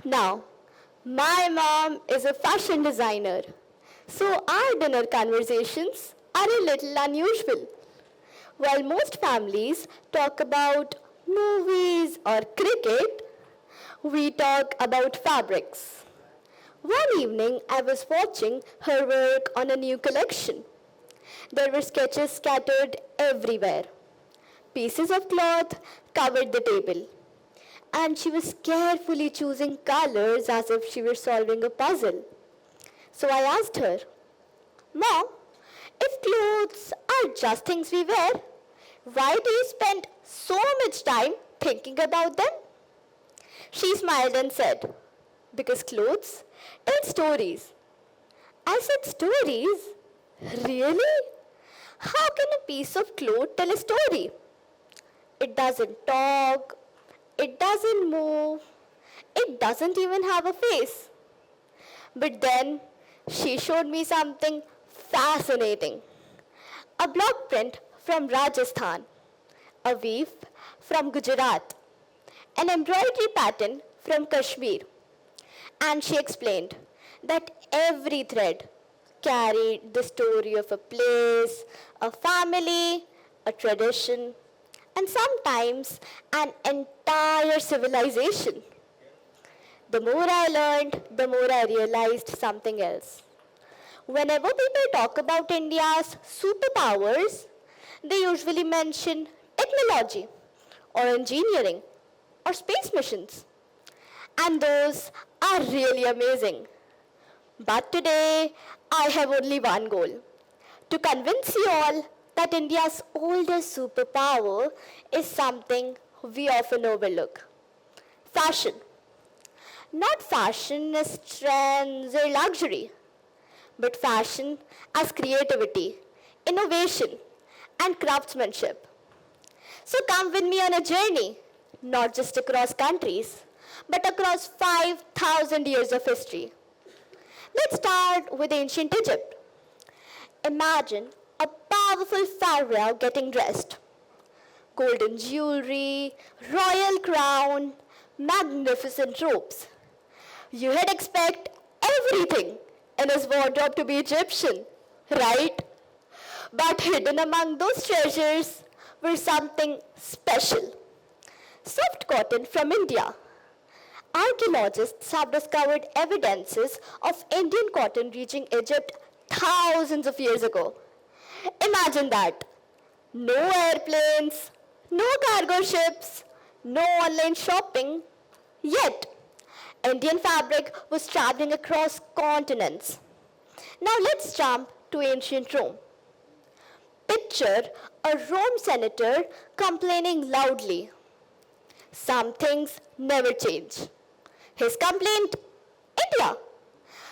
Now, my mom is a fashion designer, so our dinner conversations are a little unusual. While most families talk about movies or cricket, we talk about fabrics. One evening, I was watching her work on a new collection. There were sketches scattered everywhere. Pieces of cloth covered the table, and she was carefully choosing colors as if she were solving a puzzle. So I asked her, Mom, if clothes are just things we wear, why do you spend so much time thinking about them? She smiled and said, because clothes tell stories. I said, stories? Really? How can a piece of cloth tell a story? It doesn't talk, it doesn't move, it doesn't even have a face. But then she showed me something fascinating. A block print from Rajasthan, a weave from Gujarat, an embroidery pattern from Kashmir. And she explained that every thread carried the story of a place, a family, a tradition, and sometimes an entire civilization. The more I learned, the more I realized something else. Whenever people talk about India's superpowers, they usually mention technology or engineering or space missions. And those are really amazing. But today, I have only one goal: to convince you all that India's oldest superpower is something we often overlook: fashion. Not fashion as trends or luxury, but fashion as creativity, innovation, and craftsmanship. So come with me on a journey, not just across countries, but across 5,000 years of history. Let's start with ancient Egypt. Imagine a powerful pharaoh getting dressed. Golden jewelry, royal crown, magnificent robes. You had expect everything in his wardrobe to be Egyptian, right? But hidden among those treasures were something special: soft cotton from India. Archaeologists have discovered evidences of Indian cotton reaching Egypt thousands of years ago. Imagine that. No airplanes, no cargo ships, no online shopping. Yet, Indian fabric was traveling across continents. Now let's jump to ancient Rome. Picture a Rome senator complaining loudly. Some things never change. His complaint: India,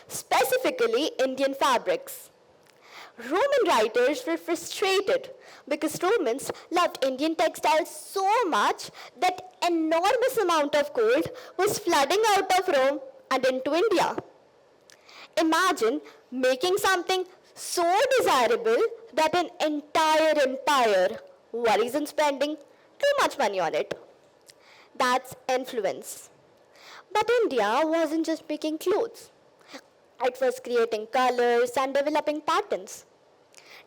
specifically Indian fabrics. Roman writers were frustrated because Romans loved Indian textiles so much that enormous amount of gold was flooding out of Rome and into India. Imagine making something so desirable that an entire empire worries in spending too much money on it. That's influence. But India wasn't just making clothes. It was creating colors and developing patterns.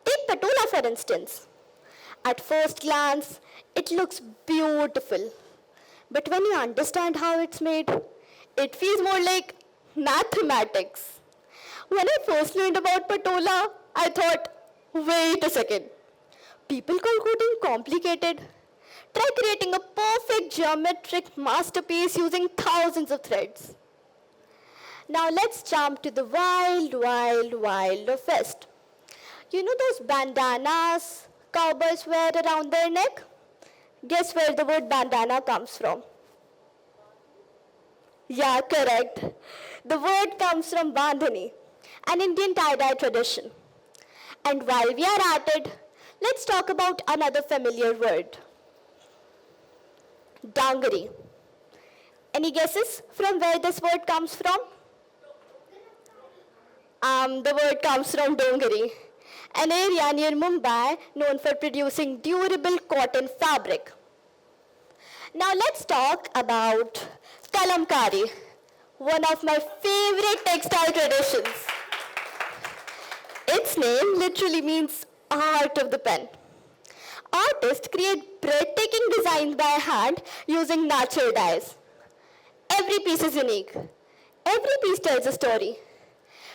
Take patola for instance. At first glance, it looks beautiful. But when you understand how it's made, it feels more like mathematics. When I first learned about patola, I thought, wait a second. People call coding complicated. Try creating a perfect geometric masterpiece using thousands of threads. Now let's jump to the wild, wild, wild of West. You know those bandanas cowboys wear around their neck? Guess where the word bandana comes from? Yeah, correct. The word comes from bandhani, an Indian tie-dye tradition. And while we are at it, let's talk about another familiar word: dangari. Any guesses from where this word comes from? The word comes from Dongari, an area near Mumbai known for producing durable cotton fabric. Now let's talk about kalamkari, one of my favorite textile traditions. Its name literally means art of the pen. Artists create breathtaking designs by hand using natural dyes. Every piece is unique. Every piece tells a story.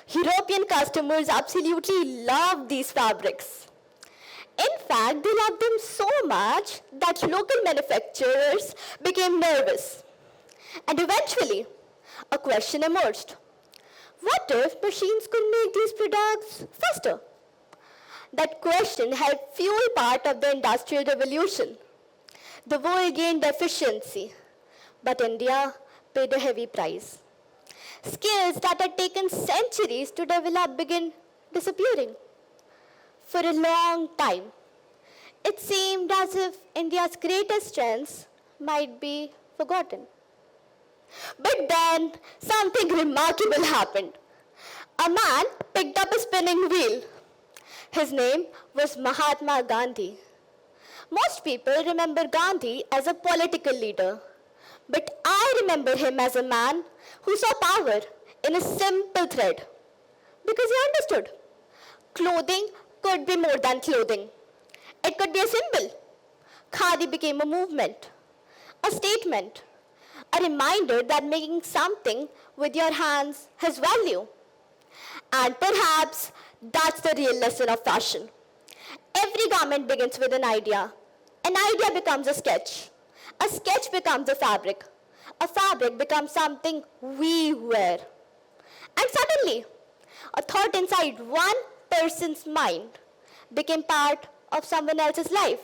European customers absolutely love these fabrics. In fact, they loved them so much that local manufacturers became nervous. And eventually, a question emerged. What if machines could make these products faster? That question helped fuel part of the Industrial Revolution. The world gained efficiency, but India paid a heavy price. Skills that had taken centuries to develop began disappearing. For a long time, it seemed as if India's greatest strengths might be forgotten. But then something remarkable happened. A man picked up a spinning wheel. His name was Mahatma Gandhi. Most people remember Gandhi as a political leader, but I remember him as a man who saw power in a simple thread. Because he understood. Clothing could be more than clothing. It could be a symbol. Khadi became a movement, a statement, a reminder that making something with your hands has value. And perhaps that's the real lesson of fashion. Every garment begins with an idea. An idea becomes a sketch. A sketch becomes a fabric. A fabric becomes something we wear. And suddenly, a thought inside one person's mind became part of someone else's life.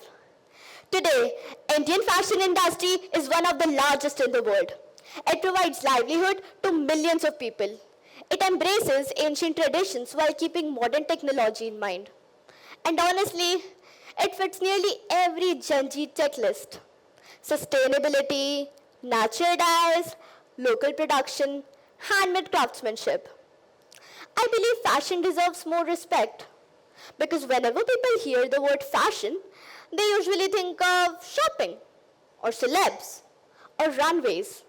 Today, Indian fashion industry is one of the largest in the world. It provides livelihood to millions of people. It embraces ancient traditions while keeping modern technology in mind. And honestly, it fits nearly every Gen Z checklist. Sustainability, natural dyes, local production, handmade craftsmanship. I believe fashion deserves more respect because whenever people hear the word fashion, they usually think of shopping or celebs or runways.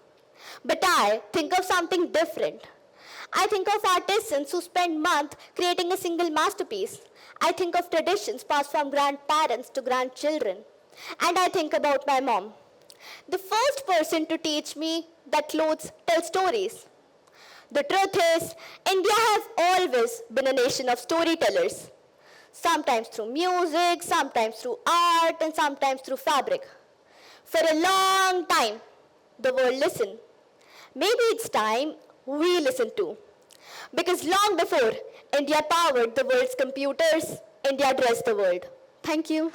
But I think of something different. I think of artisans who spend months creating a single masterpiece. I think of traditions passed from grandparents to grandchildren. And I think about my mom, the first person to teach me that clothes tell stories. The truth is, India has always been a nation of storytellers. Sometimes through music, sometimes through art, and sometimes through fabric. For a long time, the world listened. Maybe it's time we listen too. Because long before India powered the world's computers, India dressed the world. Thank you.